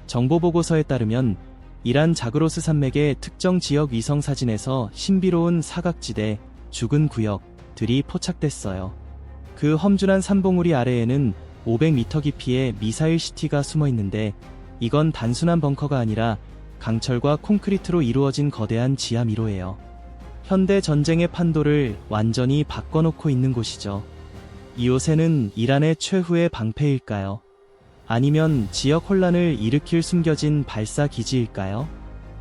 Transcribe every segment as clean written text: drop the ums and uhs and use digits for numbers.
정보보고서에 따르면 이란 자그로스 산맥의 특정 지역 위성 사진에서 신비로운 사각지대, 죽은 구역들이 포착됐어요. 그 험준한 산봉우리 아래에는 500m 깊이의 미사일 시티가 숨어 있는데, 이건 단순한 벙커가 아니라 강철과 콘크리트로 이루어진 거대한 지하 미로예요. 현대 전쟁의 판도를 완전히 바꿔놓고 있는 곳이죠. 이 요새는 이란의 최후의 방패일까요? 아니면 지역 혼란을 일으킬 숨겨진 발사 기지일까요?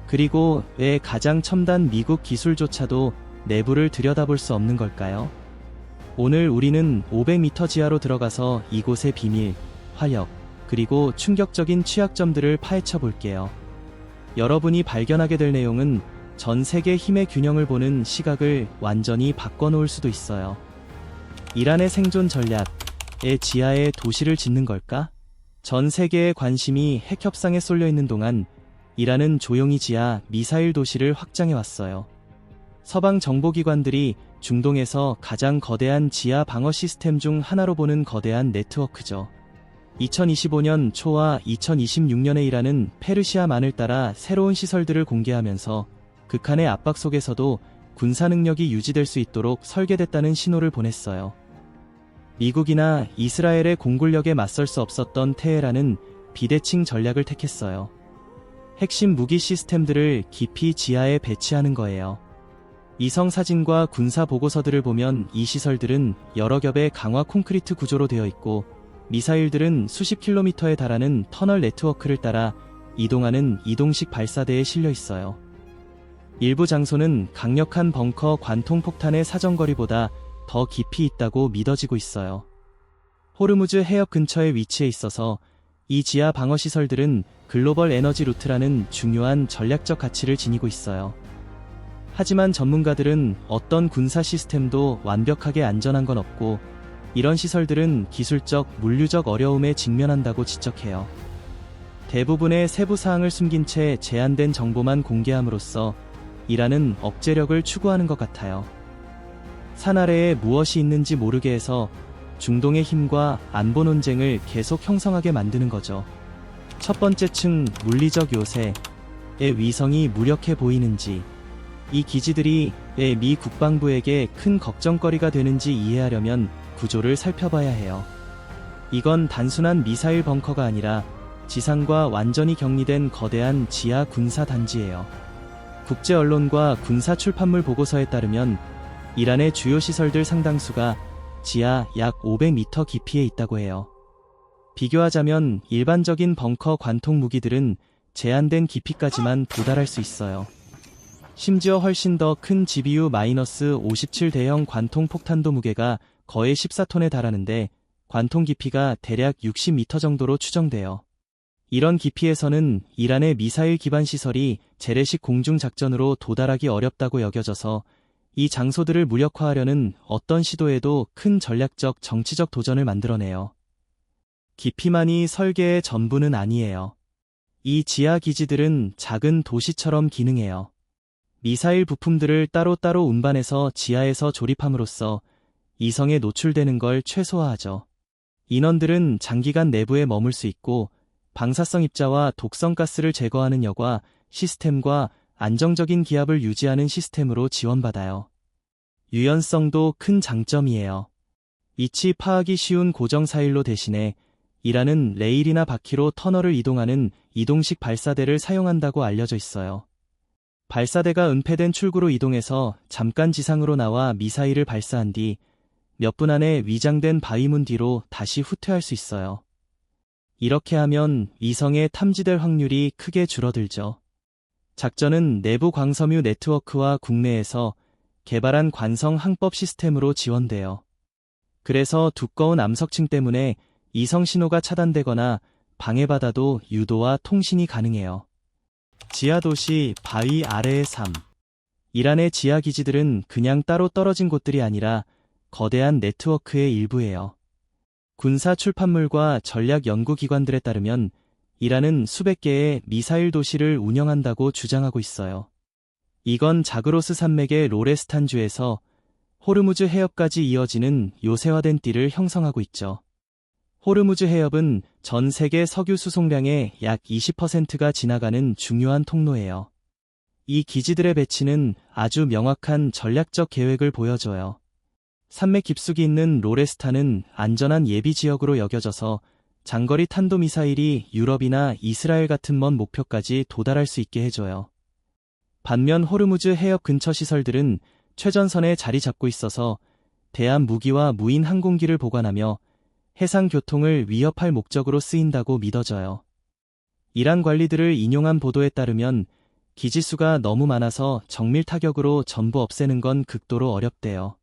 그리고 왜 가장 첨단 미국 기술조차도 내부를 들여다볼 수 없는 걸까요? 오늘 우리는 500m 지하로 들어가서 이곳의 비밀, 화력, 그리고 충격적인 취약점들을 파헤쳐 볼게요. 여러분이 발견하게 될 내용은 전 세계 힘의 균형을 보는 시각을 완전히 바꿔놓을 수도 있어요. 이란의 생존 전략의 지하에 도시를 짓는 걸까? 전 세계의 관심이 핵 협상에 쏠려 있는 동안 이란은 조용히 지하 미사일 도시를 확장해왔어요. 서방 정보기관들이 중동에서 가장 거대한 지하 방어 시스템 중 하나로 보는 거대한 네트워크죠. 2025년 초와 2026년에 이란은 페르시아만을 따라 새로운 시설들을 공개하면서 극한의 압박 속에서도 군사 능력이 유지될 수 있도록 설계됐다는 신호를 보냈어요. 미국이나 이스라엘의 공굴력에 맞설 수 없었던 테헤란은 비대칭 전략을 택했어요. 핵심 무기 시스템들을 깊이 지하에 배치하는 거예요. 위성 사진과 군사 보고서들을 보면 이 시설들은 여러 겹의 강화 콘크리트 구조로 되어 있고, 미사일들은 수십 킬로미터에 달하는 터널 네트워크를 따라 이동하는 이동식 발사대에 실려 있어요. 일부 장소는 강력한 벙커 관통 폭탄의 사정거리보다 더 깊이 있다고 믿어지고 있어요. 호르무즈 해협 근처에 위치해 있어서 이 지하 방어 시설들은 글로벌 에너지 루트라는 중요한 전략적 가치를 지니고 있어요. 하지만 전문가들은 어떤 군사 시스템도 완벽하게 안전한 건 없고, 이런 시설들은 기술적, 물류적 어려움에 직면한다고 지적해요. 대부분의 세부 사항을 숨긴 채 제한된 정보만 공개함으로써 이란은 억제력을 추구하는 것 같아요. 산 아래에 무엇이 있는지 모르게 해서 중동의 힘과 안보 논쟁을 계속 형성하게 만드는 거죠. 첫 번째 층, 물리적 요새의 위성이 무력해 보이는지, 이 기지들이 왜 미 국방부에게 큰 걱정거리가 되는지 이해하려면 구조를 살펴봐야 해요. 이건 단순한 미사일 벙커가 아니라 지상과 완전히 격리된 거대한 지하 군사 단지예요. 국제 언론과 군사 출판물 보고서에 따르면 이란의 주요 시설들 상당수가 지하 약 500m 깊이에 있다고 해요. 비교하자면 일반적인 벙커 관통 무기들은 제한된 깊이까지만 도달할 수 있어요. 심지어 훨씬 더 큰 GBU-57 대형 관통 폭탄도 무게가 거의 14톤에 달하는데, 관통 깊이가 대략 60m 정도로 추정돼요. 이런 깊이에서는 이란의 미사일 기반 시설이 재래식 공중 작전으로 도달하기 어렵다고 여겨져서 이 장소들을 무력화하려는 어떤 시도에도 큰 전략적 정치적 도전을 만들어내요. 깊이만이 설계의 전부는 아니에요. 이 지하 기지들은 작은 도시처럼 기능해요. 미사일 부품들을 따로따로 운반해서 지하에서 조립함으로써 이성에 노출되는 걸 최소화하죠. 인원들은 장기간 내부에 머물 수 있고, 방사성 입자와 독성 가스를 제거하는 여과 시스템과 안정적인 기압을 유지하는 시스템으로 지원받아요. 유연성도 큰 장점이에요. 위치 파악이 쉬운 고정 사일로 대신에 이란은 레일이나 바퀴로 터널을 이동하는 이동식 발사대를 사용한다고 알려져 있어요. 발사대가 은폐된 출구로 이동해서 잠깐 지상으로 나와 미사일을 발사한 뒤 몇 분 안에 위장된 바위문 뒤로 다시 후퇴할 수 있어요. 이렇게 하면 위성에 탐지될 확률이 크게 줄어들죠. 작전은 내부 광섬유 네트워크와 국내에서 개발한 관성 항법 시스템으로 지원돼요. 그래서 두꺼운 암석층 때문에 이성 신호가 차단되거나 방해받아도 유도와 통신이 가능해요. 지하도시 바위 아래의 삶. 이란의 지하기지들은 그냥 따로 떨어진 곳들이 아니라 거대한 네트워크의 일부예요. 군사 출판물과 전략 연구기관들에 따르면 이란은 수백 개의 미사일 도시를 운영한다고 주장하고 있어요. 이건 자그로스 산맥의 로레스탄주에서 호르무즈 해협까지 이어지는 요새화된 띠를 형성하고 있죠. 호르무즈 해협은 전 세계 석유 수송량의 약 20%가 지나가는 중요한 통로예요. 이 기지들의 배치는 아주 명확한 전략적 계획을 보여줘요. 산맥 깊숙이 있는 로레스탄은 안전한 예비 지역으로 여겨져서 장거리 탄도미사일이 유럽이나 이스라엘 같은 먼 목표까지 도달할 수 있게 해줘요. 반면 호르무즈 해협 근처 시설들은 최전선에 자리 잡고 있어서 대함 무기와 무인 항공기를 보관하며 해상 교통을 위협할 목적으로 쓰인다고 믿어져요. 이란 관리들을 인용한 보도에 따르면 기지수가 너무 많아서 정밀 타격으로 전부 없애는 건 극도로 어렵대요.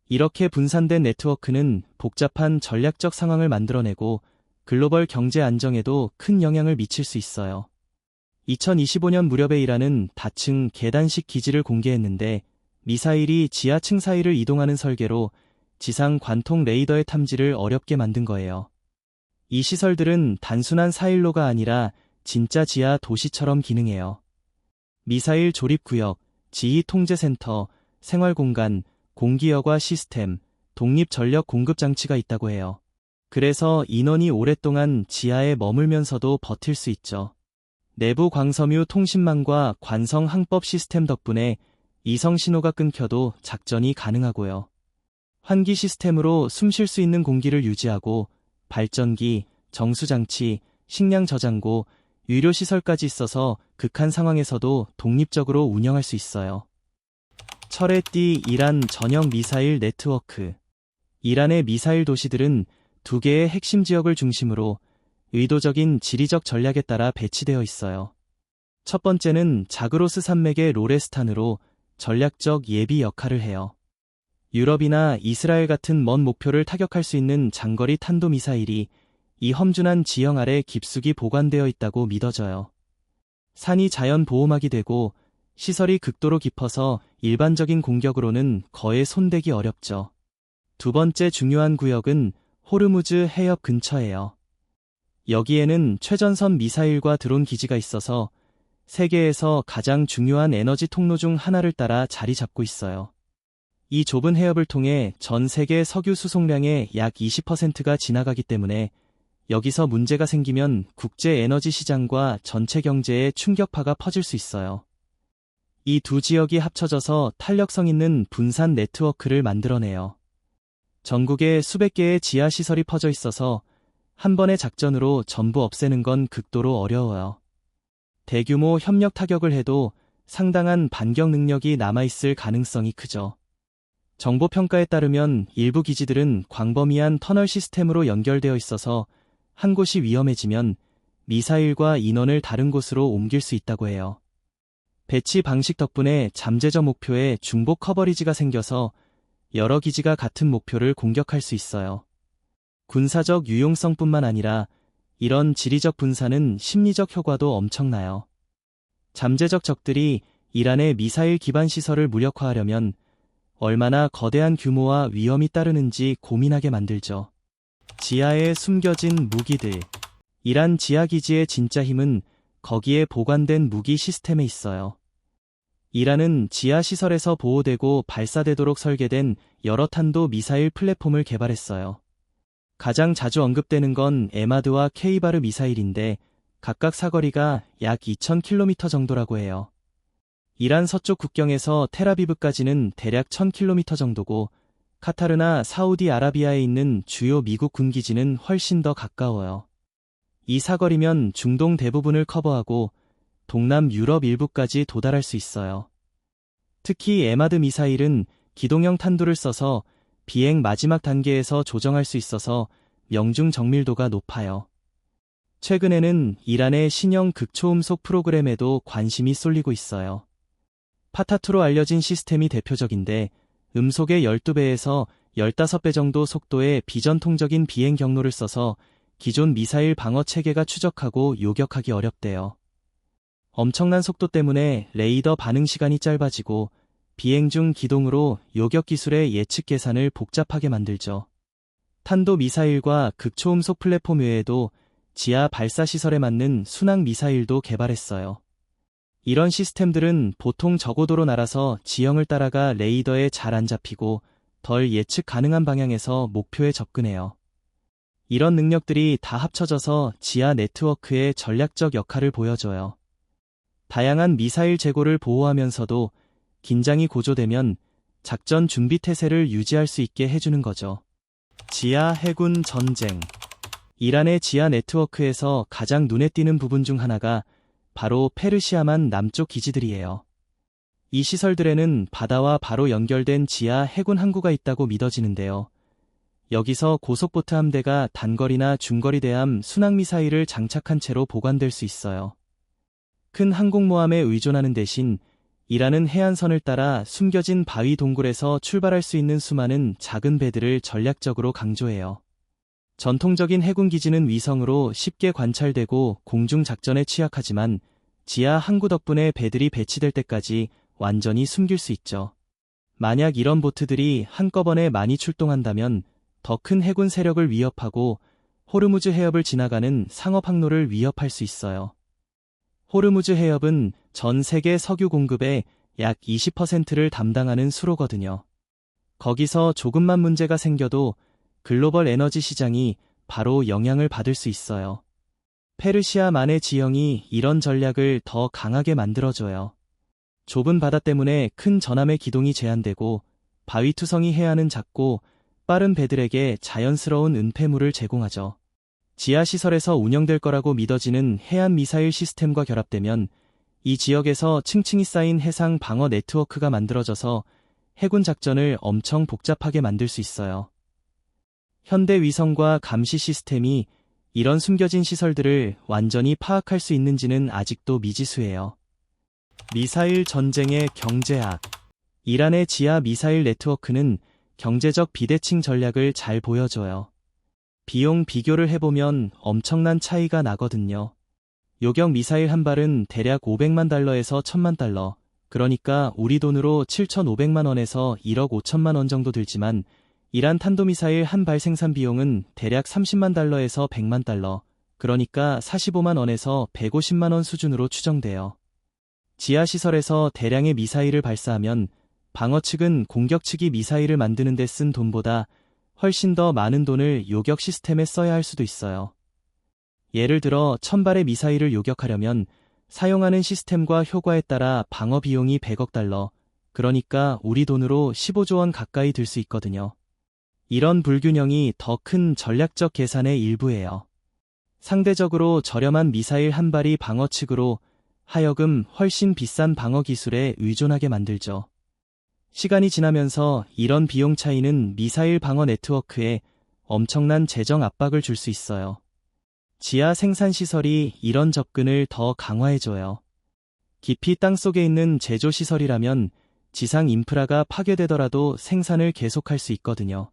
이렇게 분산된 네트워크는 복잡한 전략적 상황을 만들어내고 글로벌 경제 안정에도 큰 영향을 미칠 수 있어요. 2025년 무렵에 이란은 다층 계단식 기지를 공개했는데 미사일이 지하층 사이를 이동하는 설계로 지상 관통 레이더의 탐지를 어렵게 만든 거예요. 이 시설들은 단순한 사일로가 아니라 진짜 지하 도시처럼 기능해요. 미사일 조립구역, 지휘통제센터, 생활공간, 공기여과 시스템, 독립전력 공급 장치가 있다고 해요. 그래서 인원이 오랫동안 지하에 머물면서도 버틸 수 있죠. 내부 광섬유 통신망과 관성 항법 시스템 덕분에 이성 신호가 끊겨도 작전이 가능하고요. 환기 시스템으로 숨 쉴 수 있는 공기를 유지하고 발전기, 정수장치, 식량 저장고, 유료시설까지 있어서 극한 상황에서도 독립적으로 운영할 수 있어요. 철의 띠 이란 전형 미사일 네트워크. 이란의 미사일 도시들은 두 개의 핵심 지역을 중심으로 의도적인 지리적 전략에 따라 배치되어 있어요. 첫 번째는 자그로스 산맥의 로레스탄으로 전략적 예비 역할을 해요. 유럽이나 이스라엘 같은 먼 목표를 타격할 수 있는 장거리 탄도미사일이 이 험준한 지형 아래 깊숙이 보관되어 있다고 믿어져요. 산이 자연 보호막이 되고 시설이 극도로 깊어서 일반적인 공격으로는 거의 손대기 어렵죠. 두 번째 중요한 구역은 호르무즈 해협 근처예요. 여기에는 최전선 미사일과 드론 기지가 있어서 세계에서 가장 중요한 에너지 통로 중 하나를 따라 자리 잡고 있어요. 이 좁은 해협을 통해 전 세계 석유 수송량의 약 20%가 지나가기 때문에 여기서 문제가 생기면 국제 에너지 시장과 전체 경제에 충격파가 퍼질 수 있어요. 이 두 지역이 합쳐져서 탄력성 있는 분산 네트워크를 만들어내요. 전국에 수백 개의 지하시설이 퍼져 있어서 한 번의 작전으로 전부 없애는 건 극도로 어려워요. 대규모 협력 타격을 해도 상당한 반격 능력이 남아있을 가능성이 크죠. 정보평가에 따르면 일부 기지들은 광범위한 터널 시스템으로 연결되어 있어서 한 곳이 위험해지면 미사일과 인원을 다른 곳으로 옮길 수 있다고 해요. 배치 방식 덕분에 잠재적 목표에 중복 커버리지가 생겨서 여러 기지가 같은 목표를 공격할 수 있어요. 군사적 유용성뿐만 아니라 이런 지리적 분산은 심리적 효과도 엄청나요. 잠재적 적들이 이란의 미사일 기반 시설을 무력화하려면 얼마나 거대한 규모와 위험이 따르는지 고민하게 만들죠. 지하에 숨겨진 무기들. 이란 지하기지의 진짜 힘은 거기에 보관된 무기 시스템에 있어요. 이란은 지하시설에서 보호되고 발사되도록 설계된 여러 탄도 미사일 플랫폼을 개발했어요. 가장 자주 언급되는 건 에마드와 케이바르 미사일인데 각각 사거리가 약 2000km 정도라고 해요. 이란 서쪽 국경에서 텔아비브까지는 대략 1000km 정도고 카타르나 사우디아라비아에 있는 주요 미국 군기지는 훨씬 더 가까워요. 이 사거리면 중동 대부분을 커버하고 동남 유럽 일부까지 도달할 수 있어요. 특히 에마드 미사일은 기동형 탄두를 써서 비행 마지막 단계에서 조정할 수 있어서 명중 정밀도가 높아요. 최근에는 이란의 신형 극초음속 프로그램에도 관심이 쏠리고 있어요. 파타투로 알려진 시스템이 대표적인데 음속의 12배에서 15배 정도 속도의 비전통적인 비행 경로를 써서 기존 미사일 방어 체계가 추적하고 요격하기 어렵대요. 엄청난 속도 때문에 레이더 반응 시간이 짧아지고 비행 중 기동으로 요격 기술의 예측 계산을 복잡하게 만들죠. 탄도 미사일과 극초음속 플랫폼 외에도 지하 발사 시설에 맞는 순항 미사일도 개발했어요. 이런 시스템들은 보통 저고도로 날아서 지형을 따라가 레이더에 잘 안 잡히고 덜 예측 가능한 방향에서 목표에 접근해요. 이런 능력들이 다 합쳐져서 지하 네트워크의 전략적 역할을 보여줘요. 다양한 미사일 재고를 보호하면서도 긴장이 고조되면 작전 준비 태세를 유지할 수 있게 해주는 거죠. 지하 해군 전쟁. 이란의 지하 네트워크에서 가장 눈에 띄는 부분 중 하나가 바로 페르시아만 남쪽 기지들이에요. 이 시설들에는 바다와 바로 연결된 지하 해군 항구가 있다고 믿어지는데요. 여기서 고속보트 함대가 단거리나 중거리 대함 순항미사일을 장착한 채로 보관될 수 있어요. 큰 항공모함에 의존하는 대신 이란은 해안선을 따라 숨겨진 바위 동굴에서 출발할 수 있는 수많은 작은 배들을 전략적으로 강조해요. 전통적인 해군기지는 위성으로 쉽게 관찰되고 공중작전에 취약하지만 지하 항구 덕분에 배들이 배치될 때까지 완전히 숨길 수 있죠. 만약 이런 보트들이 한꺼번에 많이 출동한다면 더 큰 해군 세력을 위협하고 호르무즈 해협을 지나가는 상업 항로를 위협할 수 있어요. 호르무즈 해협은 전 세계 석유 공급의 약 20%를 담당하는 수로거든요. 거기서 조금만 문제가 생겨도 글로벌 에너지 시장이 바로 영향을 받을 수 있어요. 페르시아만의 지형이 이런 전략을 더 강하게 만들어줘요. 좁은 바다 때문에 큰 전함의 기동이 제한되고 바위 투성이 해안은 작고 빠른 배들에게 자연스러운 은폐물을 제공하죠. 지하시설에서 운영될 거라고 믿어지는 해안 미사일 시스템과 결합되면 이 지역에서 층층이 쌓인 해상 방어 네트워크가 만들어져서 해군 작전을 엄청 복잡하게 만들 수 있어요. 현대 위성과 감시 시스템이 이런 숨겨진 시설들을 완전히 파악할 수 있는지는 아직도 미지수예요. 미사일 전쟁의 경제학. 이란의 지하 미사일 네트워크는 경제적 비대칭 전략을 잘 보여줘요. 비용 비교를 해보면 엄청난 차이가 나거든요. 요격 미사일 한 발은 대략 500만 달러에서 1000만 달러, 그러니까 우리 돈으로 7,500만 원에서 1억 5천만 원 정도 들지만 이란 탄도미사일 한 발 생산 비용은 대략 30만 달러에서 100만 달러, 그러니까 45만 원에서 150만 원 수준으로 추정돼요. 지하시설에서 대량의 미사일을 발사하면 방어 측은 공격 측이 미사일을 만드는 데 쓴 돈보다 훨씬 더 많은 돈을 요격 시스템에 써야 할 수도 있어요. 예를 들어 1000발의 미사일을 요격하려면 사용하는 시스템과 효과에 따라 방어 비용이 100억 달러, 그러니까 우리 돈으로 15조 원 가까이 들 수 있거든요. 이런 불균형이 더 큰 전략적 계산의 일부예요. 상대적으로 저렴한 미사일 한 발이 방어 측으로 하여금 훨씬 비싼 방어 기술에 의존하게 만들죠. 시간이 지나면서 이런 비용 차이는 미사일 방어 네트워크에 엄청난 재정 압박을 줄 수 있어요. 지하 생산 시설이 이런 접근을 더 강화해줘요. 깊이 땅속에 있는 제조 시설이라면 지상 인프라가 파괴되더라도 생산을 계속할 수 있거든요.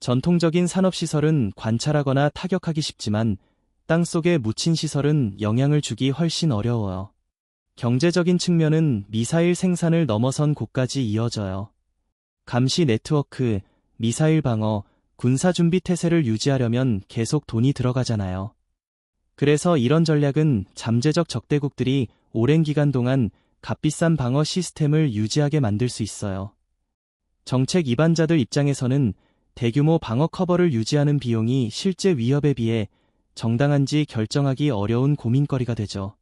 전통적인 산업시설은 관찰하거나 타격하기 쉽지만 땅속에 묻힌 시설은 영향을 주기 훨씬 어려워요. 경제적인 측면은 미사일 생산을 넘어선 곳까지 이어져요. 감시 네트워크, 미사일 방어, 군사준비 태세를 유지하려면 계속 돈이 들어가잖아요. 그래서 이런 전략은 잠재적 적대국들이 오랜 기간 동안 값비싼 방어 시스템을 유지하게 만들 수 있어요. 정책 이반자들 입장에서는 대규모 방어 커버를 유지하는 비용이 실제 위협에 비해 정당한지 결정하기 어려운 고민거리가 되죠.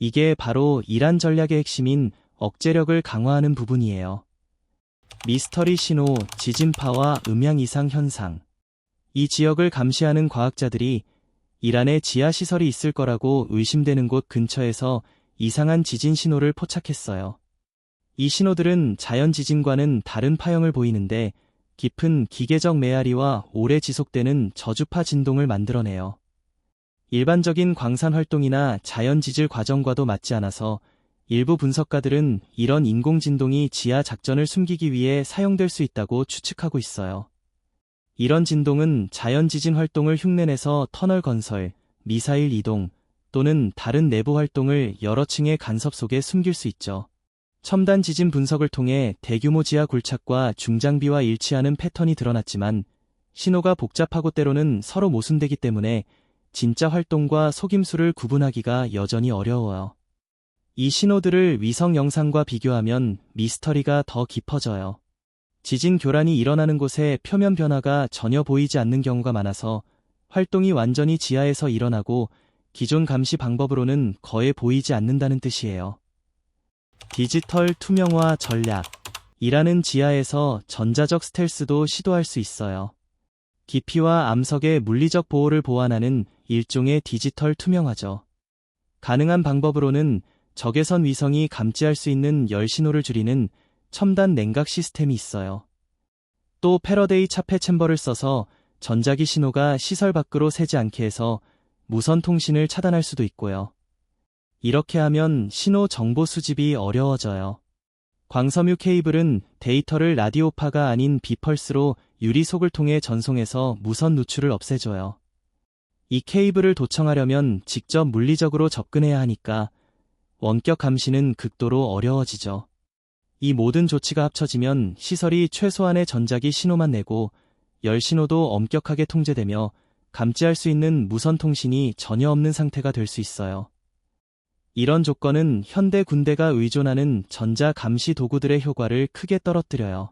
이게 바로 이란 전략의 핵심인 억제력을 강화하는 부분이에요. 미스터리 신호, 지진파와 음향 이상 현상. 이 지역을 감시하는 과학자들이 이란에 지하시설이 있을 거라고 의심되는 곳 근처에서 이상한 지진 신호를 포착했어요. 이 신호들은 자연 지진과는 다른 파형을 보이는데 깊은 기계적 메아리와 오래 지속되는 저주파 진동을 만들어내요. 일반적인 광산 활동이나 자연 지질 과정과도 맞지 않아서 일부 분석가들은 이런 인공 진동이 지하 작전을 숨기기 위해 사용될 수 있다고 추측하고 있어요. 이런 진동은 자연 지진 활동을 흉내내서 터널 건설, 미사일 이동 또는 다른 내부 활동을 여러 층의 간섭 속에 숨길 수 있죠. 첨단 지진 분석을 통해 대규모 지하 굴착과 중장비와 일치하는 패턴이 드러났지만 신호가 복잡하고 때로는 서로 모순되기 때문에 진짜 활동과 속임수를 구분하기가 여전히 어려워요. 이 신호들을 위성 영상과 비교하면 미스터리가 더 깊어져요. 지진 교란이 일어나는 곳에 표면 변화가 전혀 보이지 않는 경우가 많아서 활동이 완전히 지하에서 일어나고 기존 감시 방법으로는 거의 보이지 않는다는 뜻이에요. 디지털 투명화 전략. 이란은 지하에서 전자적 스텔스도 시도할 수 있어요. 기피와 암석의 물리적 보호를 보완하는 일종의 디지털 투명화죠. 가능한 방법으로는 적외선 위성이 감지할 수 있는 열 신호를 줄이는 첨단 냉각 시스템이 있어요. 또 패러데이 차폐 챔버를 써서 전자기 신호가 시설 밖으로 새지 않게 해서 무선 통신을 차단할 수도 있고요. 이렇게 하면 신호 정보 수집이 어려워져요. 광섬유 케이블은 데이터를 라디오파가 아닌 비펄스로 유리속을 통해 전송해서 무선 누출을 없애줘요. 이 케이블을 도청하려면 직접 물리적으로 접근해야 하니까 원격 감시는 극도로 어려워지죠. 이 모든 조치가 합쳐지면 시설이 최소한의 전자기 신호만 내고 열 신호도 엄격하게 통제되며 감지할 수 있는 무선 통신이 전혀 없는 상태가 될 수 있어요. 이런 조건은 현대 군대가 의존하는 전자 감시 도구들의 효과를 크게 떨어뜨려요.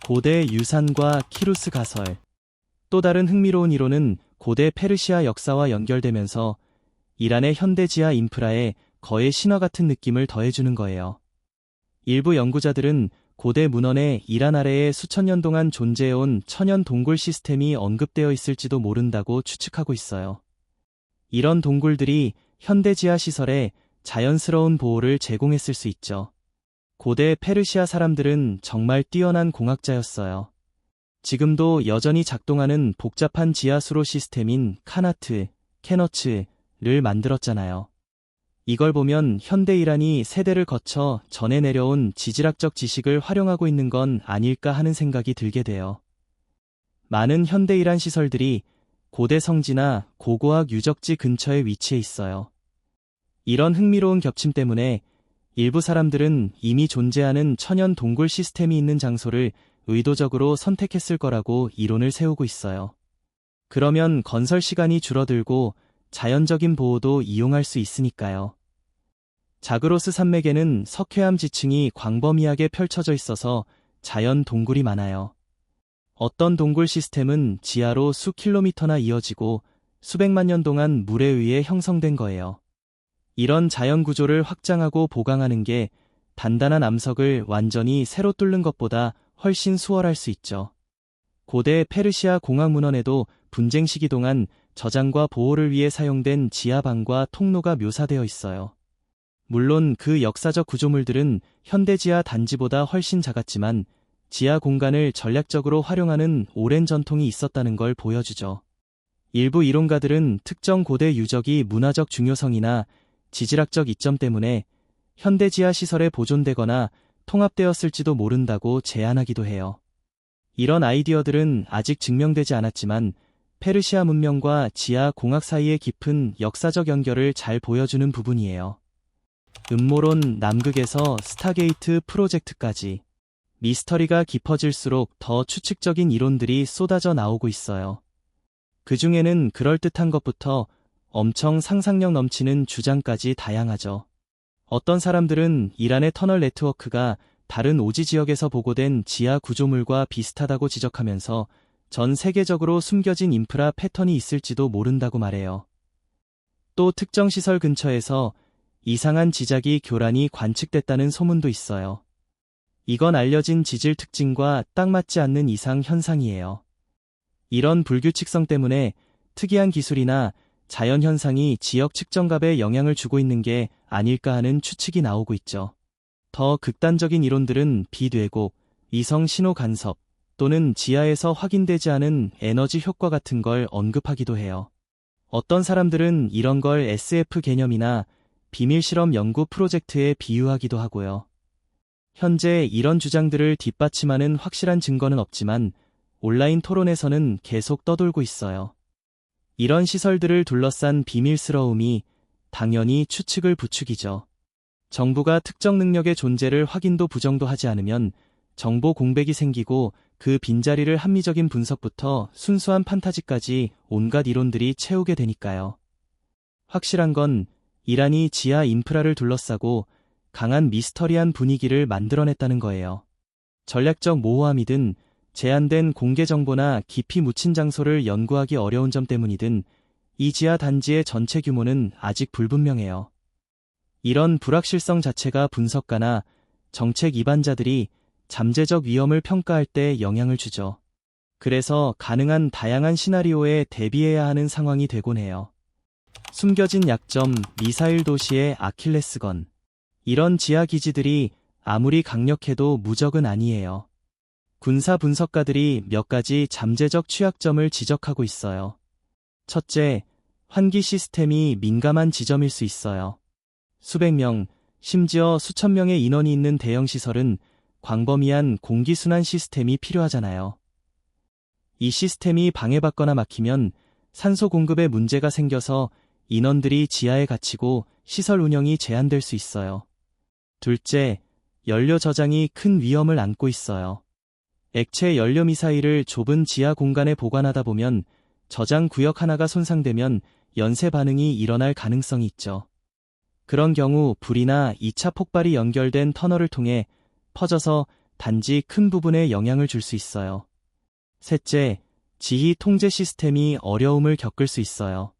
고대 유산과 키루스 가설. 또 다른 흥미로운 이론은 고대 페르시아 역사와 연결되면서 이란의 현대 지하 인프라에 거의 신화 같은 느낌을 더해주는 거예요. 일부 연구자들은 고대 문헌에 이란 아래에 수천 년 동안 존재해온 천연 동굴 시스템이 언급되어 있을지도 모른다고 추측하고 있어요. 이런 동굴들이 현대 지하 시설에 자연스러운 보호를 제공했을 수 있죠. 고대 페르시아 사람들은 정말 뛰어난 공학자였어요. 지금도 여전히 작동하는 복잡한 지하 수로 시스템인 카나트, 케너츠를 만들었잖아요. 이걸 보면 현대 이란이 세대를 거쳐 전해 내려온 지질학적 지식을 활용하고 있는 건 아닐까 하는 생각이 들게 돼요. 많은 현대 이란 시설들이 고대 성지나 고고학 유적지 근처에 위치해 있어요. 이런 흥미로운 겹침 때문에 일부 사람들은 이미 존재하는 천연 동굴 시스템이 있는 장소를 의도적으로 선택했을 거라고 이론을 세우고 있어요. 그러면 건설 시간이 줄어들고 자연적인 보호도 이용할 수 있으니까요. 자그로스 산맥에는 석회암 지층이 광범위하게 펼쳐져 있어서 자연 동굴이 많아요. 어떤 동굴 시스템은 지하로 수 킬로미터나 이어지고 수백만 년 동안 물에 의해 형성된 거예요. 이런 자연 구조를 확장하고 보강하는 게 단단한 암석을 완전히 새로 뚫는 것보다 훨씬 수월할 수 있죠. 고대 페르시아 공학 문헌에도 분쟁 시기 동안 저장과 보호를 위해 사용된 지하방과 통로가 묘사되어 있어요. 물론 그 역사적 구조물들은 현대 지하 단지보다 훨씬 작았지만 지하 공간을 전략적으로 활용하는 오랜 전통이 있었다는 걸 보여주죠. 일부 이론가들은 특정 고대 유적이 문화적 중요성이나 지질학적 이점 때문에 현대 지하 시설에 보존되거나 통합되었을지도 모른다고 제안하기도 해요. 이런 아이디어들은 아직 증명되지 않았지만 페르시아 문명과 지하 공학 사이의 깊은 역사적 연결을 잘 보여주는 부분이에요. 음모론 남극에서 스타게이트 프로젝트까지 미스터리가 깊어질수록 더 추측적인 이론들이 쏟아져 나오고 있어요. 그 중에는 그럴듯한 것부터 엄청 상상력 넘치는 주장까지 다양하죠. 어떤 사람들은 이란의 터널 네트워크가 다른 오지 지역에서 보고된 지하 구조물과 비슷하다고 지적하면서 전 세계적으로 숨겨진 인프라 패턴이 있을지도 모른다고 말해요. 또 특정 시설 근처에서 이상한 지작이 교란이 관측됐다는 소문도 있어요. 이건 알려진 지질 특징과 딱 맞지 않는 이상 현상이에요. 이런 불규칙성 때문에 특이한 기술이나 자연현상이 지역 측정값에 영향을 주고 있는 게 아닐까 하는 추측이 나오고 있죠. 더 극단적인 이론들은 비뇌곡, 위성 신호 간섭 또는 지하에서 확인되지 않은 에너지 효과 같은 걸 언급하기도 해요. 어떤 사람들은 이런 걸 SF 개념이나 비밀 실험 연구 프로젝트에 비유하기도 하고요. 현재 이런 주장들을 뒷받침하는 확실한 증거는 없지만 온라인 토론에서는 계속 떠돌고 있어요. 이런 시설들을 둘러싼 비밀스러움이 당연히 추측을 부추기죠. 정부가 특정 능력의 존재를 확인도 부정도 하지 않으면 정보 공백이 생기고 그 빈자리를 합리적인 분석부터 순수한 판타지까지 온갖 이론들이 채우게 되니까요. 확실한 건 이란이 지하 인프라를 둘러싸고 강한 미스터리한 분위기를 만들어냈다는 거예요. 전략적 모호함이든 제한된 공개 정보나 깊이 묻힌 장소를 연구하기 어려운 점 때문이든 이 지하 단지의 전체 규모는 아직 불분명해요. 이런 불확실성 자체가 분석가나 정책 입안자들이 잠재적 위험을 평가할 때 영향을 주죠. 그래서 가능한 다양한 시나리오에 대비해야 하는 상황이 되곤 해요. 숨겨진 약점, 미사일 도시의 아킬레스건. 이런 지하 기지들이 아무리 강력해도 무적은 아니에요. 군사 분석가들이 몇 가지 잠재적 취약점을 지적하고 있어요. 첫째, 환기 시스템이 민감한 지점일 수 있어요. 수백 명, 심지어 수천 명의 인원이 있는 대형 시설은 광범위한 공기순환 시스템이 필요하잖아요. 이 시스템이 방해받거나 막히면 산소 공급에 문제가 생겨서 인원들이 지하에 갇히고 시설 운영이 제한될 수 있어요. 둘째, 연료 저장이 큰 위험을 안고 있어요. 액체 연료 미사일을 좁은 지하 공간에 보관하다 보면 저장 구역 하나가 손상되면 연쇄 반응이 일어날 가능성이 있죠. 그런 경우 불이나 2차 폭발이 연결된 터널을 통해 퍼져서 단지 큰 부분에 영향을 줄 수 있어요. 셋째, 지휘 통제 시스템이 어려움을 겪을 수 있어요.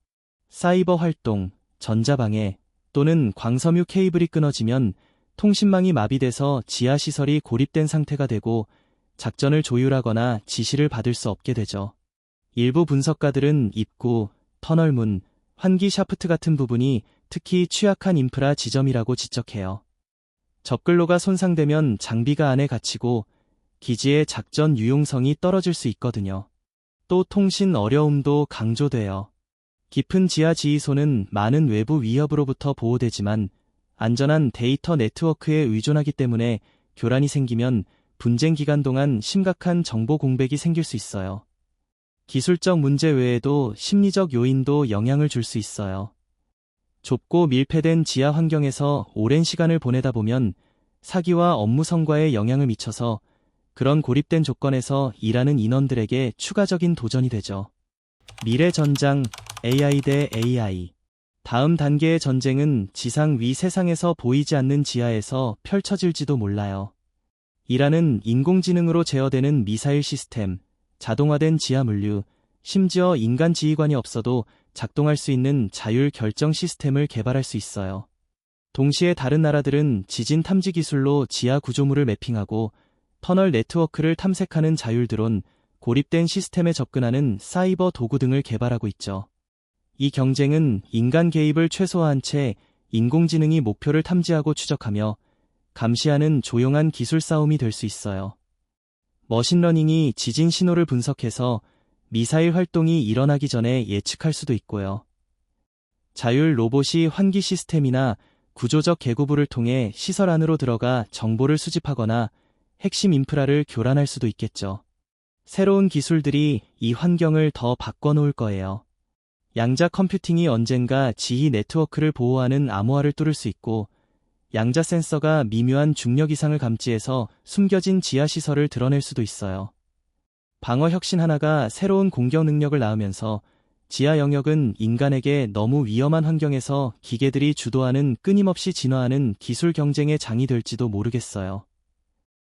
사이버 활동, 전자방해 또는 광섬유 케이블이 끊어지면 통신망이 마비돼서 지하 시설이 고립된 상태가 되고 작전을 조율하거나 지시를 받을 수 없게 되죠. 일부 분석가들은 입구, 터널문, 환기 샤프트 같은 부분이 특히 취약한 인프라 지점이라고 지적해요. 접근로가 손상되면 장비가 안에 갇히고 기지의 작전 유용성이 떨어질 수 있거든요. 또 통신 어려움도 강조돼요. 깊은 지하 지휘소는 많은 외부 위협으로부터 보호되지만 안전한 데이터 네트워크에 의존하기 때문에 교란이 생기면 분쟁 기간 동안 심각한 정보 공백이 생길 수 있어요. 기술적 문제 외에도 심리적 요인도 영향을 줄 수 있어요. 좁고 밀폐된 지하 환경에서 오랜 시간을 보내다 보면 사기와 업무 성과에 영향을 미쳐서 그런 고립된 조건에서 일하는 인원들에게 추가적인 도전이 되죠. 미래 전장, AI 대 AI. 다음 단계의 전쟁은 지상 위 세상에서 보이지 않는 지하에서 펼쳐질지도 몰라요. 이라는 인공지능으로 제어되는 미사일 시스템, 자동화된 지하 물류, 심지어 인간 지휘관이 없어도 작동할 수 있는 자율 결정 시스템을 개발할 수 있어요. 동시에 다른 나라들은 지진 탐지 기술로 지하 구조물을 매핑하고 터널 네트워크를 탐색하는 자율 드론, 고립된 시스템에 접근하는 사이버 도구 등을 개발하고 있죠. 이 경쟁은 인간 개입을 최소화한 채 인공지능이 목표를 탐지하고 추적하며 감시하는 조용한 기술 싸움이 될 수 있어요. 머신러닝이 지진 신호를 분석해서 미사일 활동이 일어나기 전에 예측할 수도 있고요. 자율 로봇이 환기 시스템이나 구조적 개구부를 통해 시설 안으로 들어가 정보를 수집하거나 핵심 인프라를 교란할 수도 있겠죠. 새로운 기술들이 이 환경을 더 바꿔놓을 거예요. 양자 컴퓨팅이 언젠가 지휘 네트워크를 보호하는 암호화를 뚫을 수 있고 양자 센서가 미묘한 중력 이상을 감지해서 숨겨진 지하 시설을 드러낼 수도 있어요. 방어 혁신 하나가 새로운 공격 능력을 낳으면서 지하 영역은 인간에게 너무 위험한 환경에서 기계들이 주도하는 끊임없이 진화하는 기술 경쟁의 장이 될지도 모르겠어요.